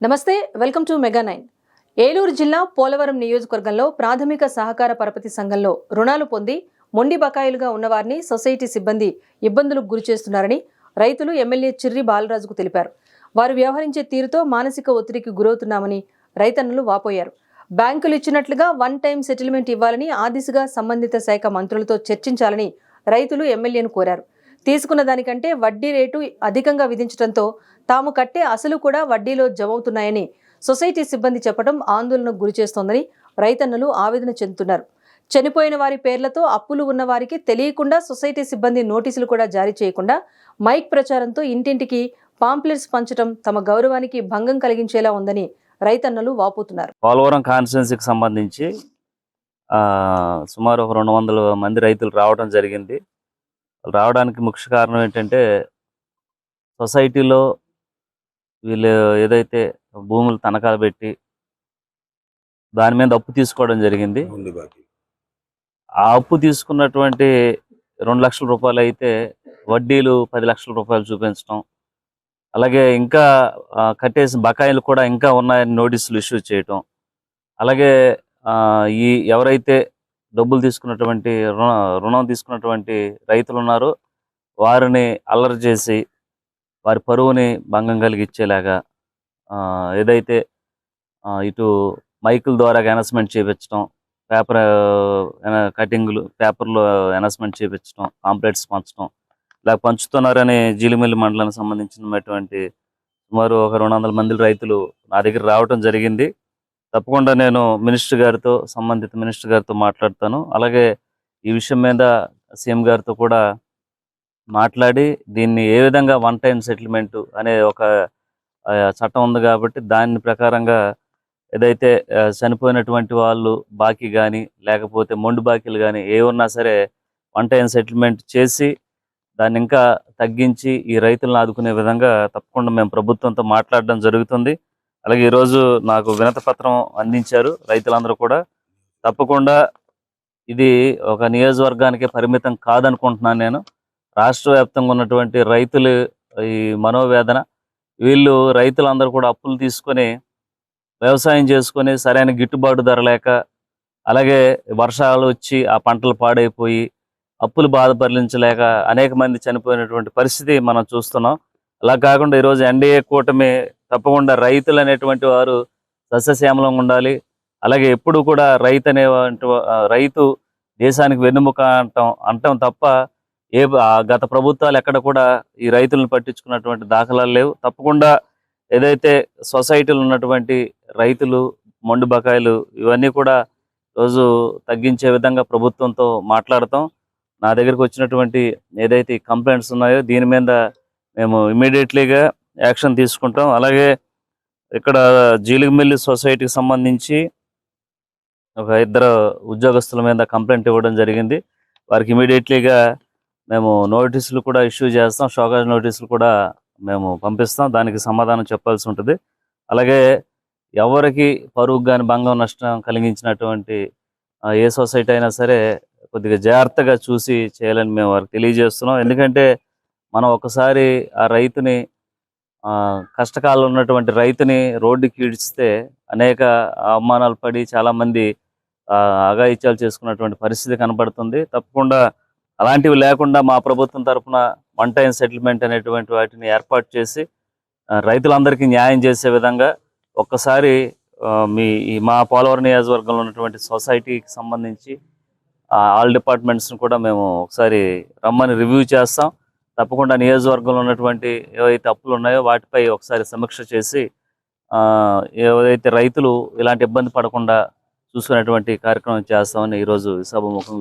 నమస్తే welcome to mega 9. Eluru జిల్లా పోలవరం నియోజకవర్గంలో ప్రాథమిక సహకార పరపతి సంఘంలో రుణాలు పొంది మొండి బకాయిలుగా ఉన్నవారిని సొసైటీ సిబ్బంది ఇబ్బందులకు గురిచేస్తున్నారని రైతులు ఎమ్మెల్యే చిర్రి బాలరాజుకు తెలిపారు. వారు వ్యవహరించే తీరుతో మానసిక ఒత్తిడికి గురవుతున్నామని రైతన్నలు వాపోయారు. బ్యాంకులు ఇచ్చినట్లుగా వన్ టైం సెటిల్మెంట్ ఇవ్వాలని ఆ దిశగా సంబంధిత శాఖ మంత్రులతో చర్చించాలని రైతులు ఎమ్మెల్యేను కోరారు. తీసుకున్న దానికంటే వడ్డీ రేటు అధికంగా విధించడంతో తాము కట్టే అసలు కూడా వడ్డీలో జమవుతున్నాయని సొసైటీ సిబ్బంది చెప్పడం ఆందోళనకు గురిచేస్తోందని రైతన్నలు ఆవేదన చెందుతున్నారు. చనిపోయిన వారి పేర్లతో అప్పులు ఉన్న వారికి తెలియకుండా సొసైటీ సిబ్బంది నోటీసులు కూడా జారీ చేయకుండా మైక్ ప్రచారంతో ఇంటింటికి పాంప్లెట్స్ పంచడం తమ గౌరవానికి భంగం కలిగించేలా ఉందని రైతన్నలు వాపోతున్నారు. పోలవరం కాన్స్టిట్యున్సీకి సంబంధించి సుమారు 200 మంది రైతులు రావడం జరిగింది. రావడానికి ముఖ్య కారణం ఏంటంటే సొసైటీలో వీళ్ళు ఏదైతే భూములు తనఖాలు పెట్టి దాని మీద అప్పు తీసుకోవడం జరిగింది. ఆ అప్పు తీసుకున్నటువంటి 2 లక్షల రూపాయలు అయితే వడ్డీలు 10 లక్షల రూపాయలు చూపించడం, అలాగే ఇంకా కట్టేసిన బకాయిలు కూడా ఇంకా ఉన్నాయని నోటీసులు ఇష్యూ చేయటం, అలాగే ఈ ఎవరైతే డబ్బులు తీసుకున్నటువంటి రుణం తీసుకున్నటువంటి రైతులు ఉన్నారో వారిని అల్లరి చేసి వారి పరువుని భంగం కలిగించేలాగా ఏదైతే ఇటు మైకుల ద్వారా అనౌన్స్మెంట్ చేయించడం, పేపర్ కటింగ్లు పేపర్లో అనౌన్స్మెంట్ చేయించడం, పాంప్లెట్స్ పంచడం ఇలా పంచుతున్నారని జీలిమిల్లి మండలానికి సంబంధించినటువంటి సుమారు 200 మంది రైతులు నా దగ్గర రావడం జరిగింది. తప్పకుండా నేను సంబంధిత మినిస్టర్ గారితో మాట్లాడతాను. అలాగే ఈ విషయం మీద సీఎం గారితో కూడా మాట్లాడి దీన్ని ఏ విధంగా వన్ టైం సెటిల్మెంట్ అనే ఒక చట్టం ఉంది కాబట్టి దాని ప్రకారంగా ఏదైతే చనిపోయినటువంటి వాళ్ళు బాకీ కానీ లేకపోతే మొండి బాకీలు కానీ ఏ ఉన్నా సరే వన్ టైం సెటిల్మెంట్ చేసి దాన్ని ఇంకా తగ్గించి ఈ రైతులను ఆదుకునే విధంగా తప్పకుండా మేము ప్రభుత్వంతో మాట్లాడడం జరుగుతుంది. అలాగే ఈరోజు నాకు వినతి పత్రం అందించారు రైతులందరూ కూడా. తప్పకుండా ఇది ఒక నియోజకవర్గానికి పరిమితం కాదనుకుంటున్నాను నేను. రాష్ట్ర వ్యాప్తంగా ఉన్నటువంటి రైతులు ఈ మనోవేదన, వీళ్ళు రైతులందరూ కూడా అప్పులు తీసుకొని వ్యవసాయం చేసుకొని సరైన గిట్టుబాటు ధర లేక, అలాగే వర్షాలు వచ్చి ఆ పంటలు పాడైపోయి అప్పులు బాధ భరించలేక అనేక మంది చనిపోయినటువంటి పరిస్థితి మనం చూస్తున్నాం. అలా కాకుండా ఈరోజు ఎన్డీఏ కూటమి తప్పకుండా రైతులు అనేటువంటి వారు సస్యశ్యామలంగా ఉండాలి. అలాగే ఎప్పుడు కూడా రైతు దేశానికి వెన్నుముక అంటాం తప్ప గత ప్రభుత్వాలు ఎక్కడ కూడా ఈ రైతులను పట్టించుకున్నటువంటి దాఖలాలు లేవు. తప్పకుండా ఏదైతే సొసైటీలు ఉన్నటువంటి రైతులు మొండి బకాయిలు ఇవన్నీ కూడా రోజు తగ్గించే విధంగా ప్రభుత్వంతో మాట్లాడతాం. నా దగ్గరికి వచ్చినటువంటి ఏదైతే కంప్లైంట్స్ ఉన్నాయో దీని మీద మేము ఇమీడియట్లీగా యాక్షన్ తీసుకుంటాం. అలాగే ఇక్కడ జీలిమిల్లి సొసైటీకి సంబంధించి ఒక 2 ఉద్యోగస్తుల మీద కంప్లైంట్ ఇవ్వడం జరిగింది. వారికి ఇమీడియట్లీగా మేము నోటీసులు కూడా ఇష్యూ చేస్తాం, షోకాజ్ నోటీసులు కూడా మేము పంపిస్తాం. దానికి సమాధానం చెప్పాల్సి ఉంటుంది. అలాగే ఎవరికి పరువుకు కానీ భంగం నష్టం కలిగించినటువంటి ఏ సొసైటీ అయినా సరే కొద్దిగా జాగ్రత్తగా చూసి చేయాలని మేము వారికి తెలియజేస్తున్నాం. ఎందుకంటే మనం ఒకసారి ఆ రైతుని కష్టకాలంలో ఉన్నటువంటి రైతుని రోడ్డుకి ఈడ్చితే అనేక అవమానాలు పడి చాలామంది అఘాయిత్యాలు చేసుకున్నటువంటి పరిస్థితి కనబడుతుంది. తప్పకుండా అలాంటివి లేకుండా మా ప్రభుత్వం తరఫున వన్ టైం సెటిల్మెంట్ అనేటువంటి వాటిని ఏర్పాటు చేసి రైతులందరికీ న్యాయం చేసే విధంగా ఒక్కసారి మా పోలవరం నియోజకవర్గంలో ఉన్నటువంటి సొసైటీకి సంబంధించి ఆల్ డిపార్ట్మెంట్స్ని కూడా మేము ఒకసారి రమ్మని రివ్యూ చేస్తాం. తప్పకుండా నియోజకవర్గంలో ఉన్నటువంటి ఏవైతే అప్పులు ఉన్నాయో వాటిపై ఒకసారి సమీక్ష చేసి ఏవైతే రైతులు ఇలాంటి ఇబ్బంది పడకుండా చూసుకునేటువంటి కార్యక్రమం చేస్తామని ఈరోజు సభాముఖంగా